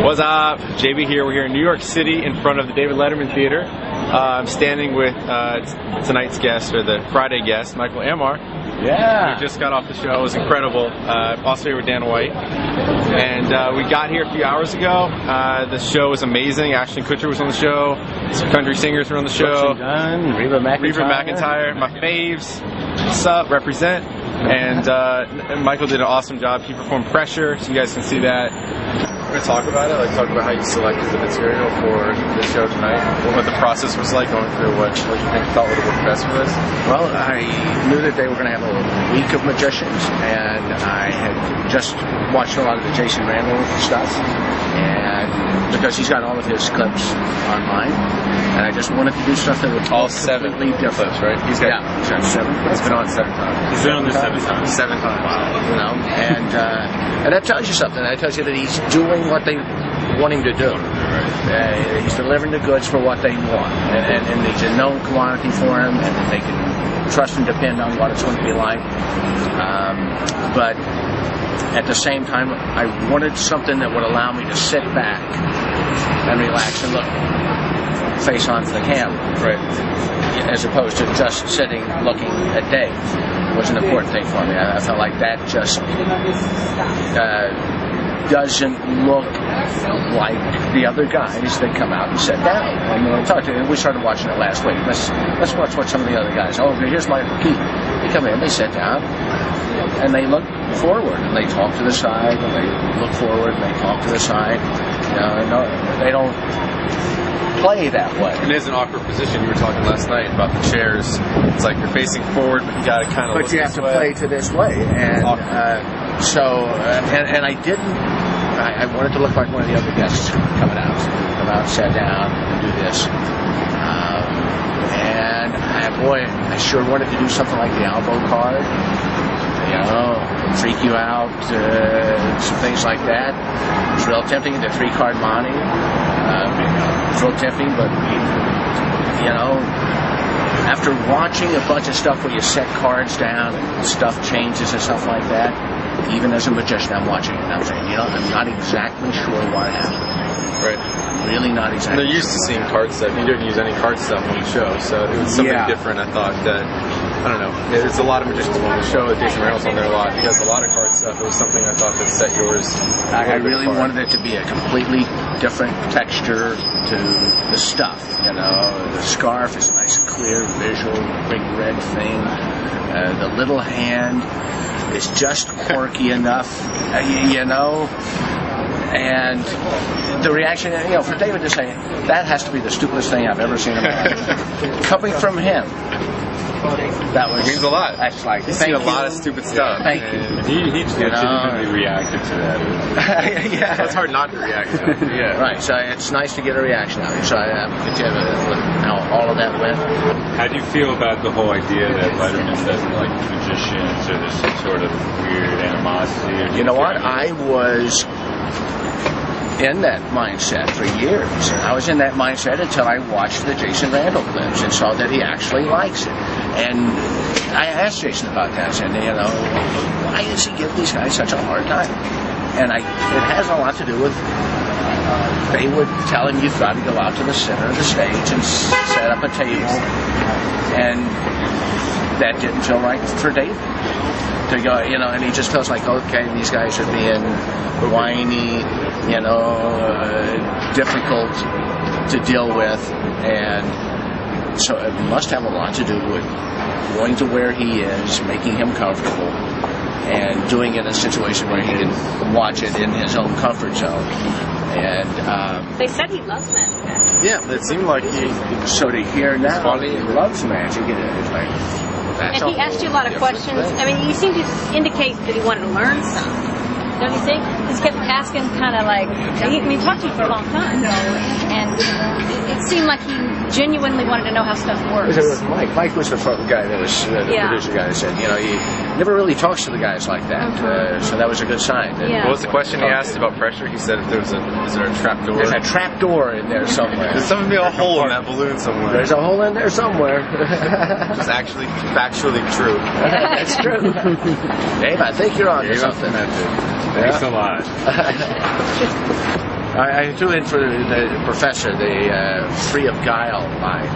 What's up? JB here. We're here in New York City in front of the David Letterman Theater. I'm standing with tonight's guest, or the Friday guest, Michael Ammar. Yeah. We just got off the show. It was incredible. Also here with Dan White. And we got here a few hours ago. The show was amazing. Ashton Kutcher was on the show. Some country singers were on the show. Reba McEntire. My faves. What's up? Represent. And Michael did an awesome job. He performed Pressure, so you guys can see that. We're going to talk about it, talk about how you selected the material for the show tonight, what the process was like going through, what you think thought would have worked best for this. Well, I knew that they were going to have a week of magicians, and I had just watched a lot of the Jason Randall stuff, and because he's got all of his clips online, and I just wanted to do stuff that would all completely different, right? He's got 7. He's been on 7 times. He's been on this 7 times. 7 times. Wow. You know, and that tells you something. That tells you that he's doing what they want him to do. He's delivering the goods for what they want, and there's a known quantity for him, and they can trust and depend on what it's going to be like. But at the same time, I wanted something that would allow me to sit back and relax and look face on to the camera, Right. as opposed to just sitting looking at Dave. It was an important thing for me. I felt like that just doesn't look like the other guys that come out and sit down. And when I talked to him, we started watching it last week. Let's watch what some of the other guys. Oh, here's Michael Keaton. They come in, they sit down, and they look forward, and they talk to the side, and they look forward, and they talk to the side. You know, they don't play that way. It is an awkward position. You were talking last night about the chairs. It's like you're facing forward, but you got to kind of. But you have to play to this way, and and I didn't. I wanted to look like one of the other guests coming out, sat down, and do this. I sure wanted to do something like the elbow card. You know, freak you out, some things like that. It's real tempting. The 3-card Monty. It's real tempting, but you know, after watching a bunch of stuff where you set cards down and stuff changes and stuff like that, even as a magician, I'm watching it and I'm saying, you know, I'm not exactly sure what happened. Right. I'm really not exactly. They're used to seeing card stuff. You didn't use any card stuff on the show, so it was something different. I thought that, I don't know, there's a lot of magicians on the show. Jason Reynolds on there a lot. He has a lot of card stuff. It was something I thought that set yours. I really wanted it to be a completely different texture to the stuff. You know, the scarf is a nice, clear, visual, big red thing. The little hand is just quirky enough, you know. And the reaction, you know, for David to say, that has to be the stupidest thing I've ever seen in my life. Coming from him, that was... It means a lot. That's like, He's seen a lot of stupid stuff. Thank you. He legitimately reacted to that. Yeah. It's hard not to react to it. Yeah. Right, so it's nice to get a reaction out of you. So I'm content with how all of that went. How do you feel about the whole idea that Letterman doesn't like magicians, or there's some sort of weird animosity? Or you know what? I was in that mindset for years. And I was in that mindset until I watched the Jason Randall clips and saw that he actually likes it. And I asked Jason about that. I said, you know, why does he give these guys such a hard time? And it has a lot to do with they would tell him you've got to go out to the center of the stage and set up a table. And that didn't feel right for David. To go, you know, and he just feels like, okay, these guys are being whiny, you know, difficult to deal with, and so it must have a lot to do with going to where he is, making him comfortable, and doing it in a situation where he can watch it in his own comfort zone. And they said he loves magic. Yeah, it seemed like he. So to hear now, he loves magic, it's like. And he asked you a lot of questions. I mean, you seem to indicate that he wanted to learn something. Don't you think? He just kept asking, kind of like, he talked to you for a long time. And it seemed like he genuinely wanted to know how stuff works. It was Mike. Mike was the guy that was the producer guy that said, you know, never really talks to the guys like that. So that was a good sign. Yeah. What was the question he asked about pressure? He said if there was is there a trap door? There's a trap door in there somewhere. There's something be a hole in that balloon somewhere. There's a hole in there somewhere. It's actually factually true. That's true. Dave, I think you're on to something. Thanks a lot. I threw in for the professor the free of guile line.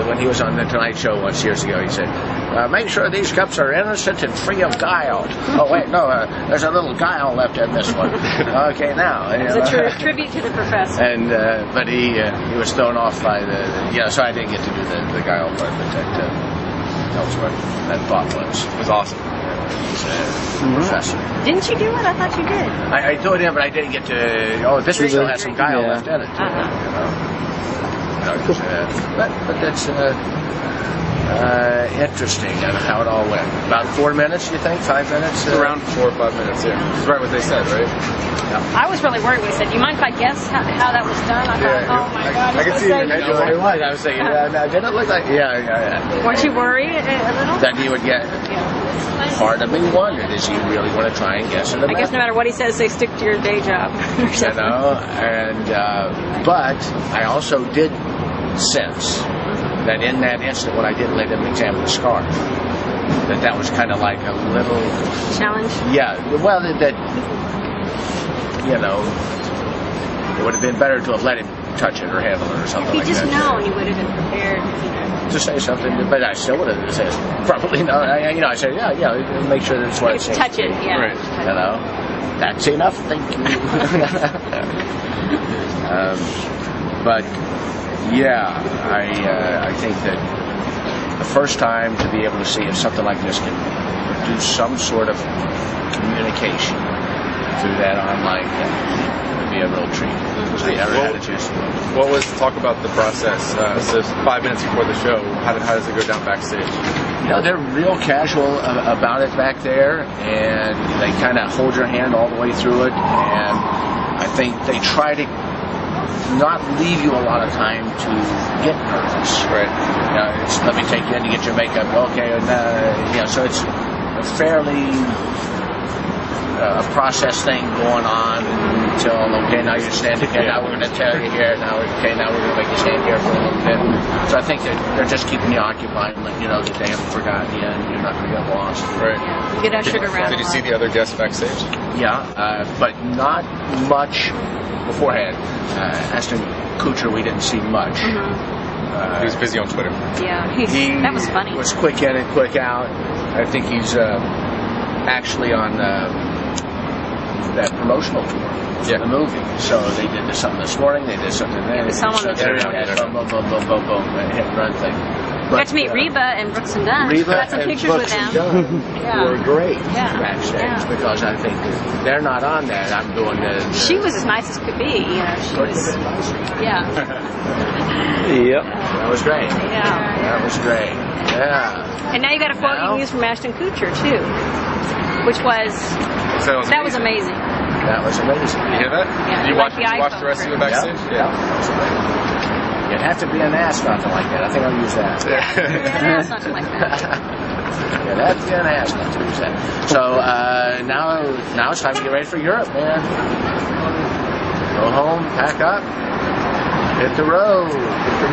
When he was on the Tonight Show once years ago, he said, "Make sure these cups are innocent and free of guile." Oh wait, no, there's a little guile left in this one. Okay, now It's a tribute to the professor. And but he was thrown off by so I didn't get to do the guile part, but that was what that thought was. It was awesome. He's a professor. Didn't you do it? I thought you did. I told him, but I didn't get to. Oh, this one still has some guile left in it. But that's interesting on how it all went. About 4 minutes, you think? 5 minutes? Around 4 or 5 minutes. Yeah, it's right what they said, right? I was really worried when he said, "Do you mind if I guess how that was done?" I thought, "Oh my God!" I can see it in your head. I was thinking, did it look like? Yeah. Weren't you worried a little? That he would get. Part of me wondered, is he really want to try and guess it? I guess no matter what he says, they stick to your day job. But I also did sense that in that instant when I did let him examine the scarf, that was kind of like a little challenge. Yeah, well, that it would have been better to have let him touch it or handle it or something. If you just known, you would have been prepared. To say something, but I still would have said probably no. I said make sure that's what it's touch it. Yeah. Right. That's enough. Thank you. But yeah, I think that the first time to be able to see if something like this can produce some sort of communication through that online thing would be a real treat. I never had a chance to do it. What was talk about the process? So 5 minutes before the show, how does it go down backstage? They're real casual about it back there, and they kind of hold your hand all the way through it. And I think they try to not leave you a lot of time to get nervous. Right. It's, let me take you in to get your makeup. Okay, and so it's a fairly a process thing going on until, okay, now you're standing here, now we're going to tell you here, now we're going to make you stand here for a little bit. So I think they're just keeping you occupied and letting you know that they haven't forgotten you and you're not going to get lost. Right. You get ushered around. Did you see the other guests backstage? Yeah, but not much beforehand. Ashton Kutcher, we didn't see much. Mm-hmm. He was busy on Twitter. Yeah, that was funny. He was quick in and quick out. I think he's actually on that promotional tour for the movie. So they did something this morning, they did something there. Someone boom, hit and run thing. Got to meet Reba and Brooks and Dunn. Got some pictures with them. Were great backstage because I think they're not on that. I'm doing She was as nice as could be. She was. Yeah. Yep. That was great. Yeah. That was great. Yeah. And now you got a quote you can use from Ashton Kutcher too, which was that was amazing. That was amazing. You hear that? Yeah. Did you watch the rest of it backstage? Yeah. You'd have to be an ass not to like that. I think I'll use that. Yeah, something like that. You'd have to be an ass not to use that. So now it's time to get ready for Europe, man. Go home, pack up, hit the road.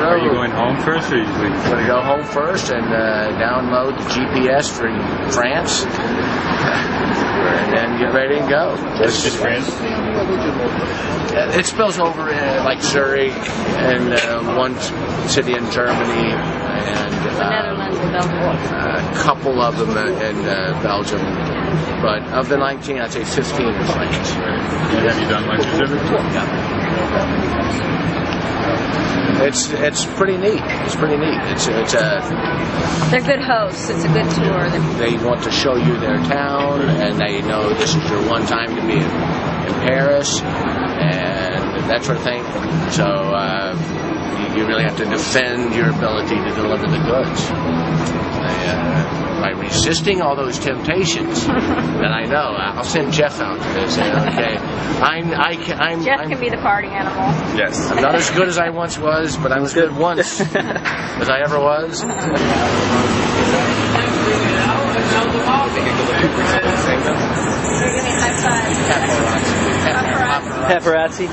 Are you going home first, or are you leaving? I'm going to go home first and download the GPS for France, and then get ready and go. It's just France? It spills over like Zurich and one city in Germany and the Netherlands and Belgium. A couple of them in Belgium. But of the 19, I'd say 15 are France. Have you done lunches everywhere? Yeah. It's pretty neat. It's pretty neat. They're good hosts. It's a good tour. They want to show you their town, and they know this is your one time to be in Paris, and that sort of thing. So you really have to defend your ability to deliver the goods. By resisting all those temptations, then I know I'll send Jeff out to this. Okay, Jeff can be the party animal. Yes. I'm not as good as I once was, but I'm as good once as I ever was. paparazzi.